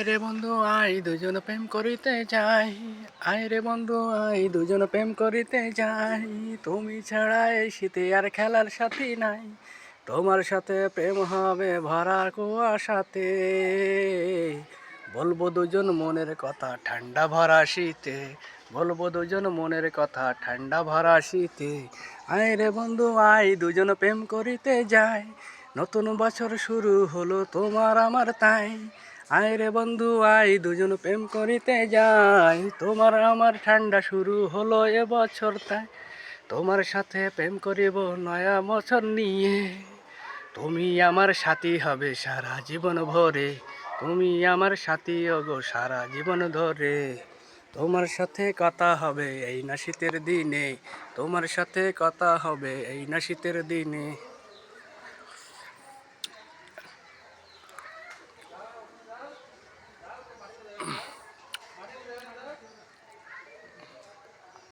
আয় রে বন্ধু আয় দুজন প্রেম করিতে যাই। আয় রে বন্ধু আয় দুজন প্রেম করিতে যাই। তুমি ছাড়া এই শীতে আর খেলার সাথী নাই। তোমার সাথে প্রেম হবে ভরা কুয়াশাতে। বলবো দুজন মনের কথা ঠান্ডা ভরা শীতে। বলবো দুজন মনের কথা ঠান্ডা ভরা শীতে। আয় রে বন্ধু আয় দুজন প্রেম করিতে যাই। নতুন বছর শুরু হলো তোমার আমার তাই। আয় রে বন্ধু আয় দুজন প্রেম করিতে যাই। তোমার আমার ঠান্ডা শুরু হলো এবছর তাই। তোমার সাথে প্রেম করিব নয়া বছর নিয়ে। তুমি আমার সাথী হবে সারা জীবন ভরে। তুমি আমার সাথী ওগো সারা জীবন ধরে। তোমার সাথে কথা হবে এই না শীতের দিনে। তোমার সাথে কথা হবে এই না শীতের দিনে।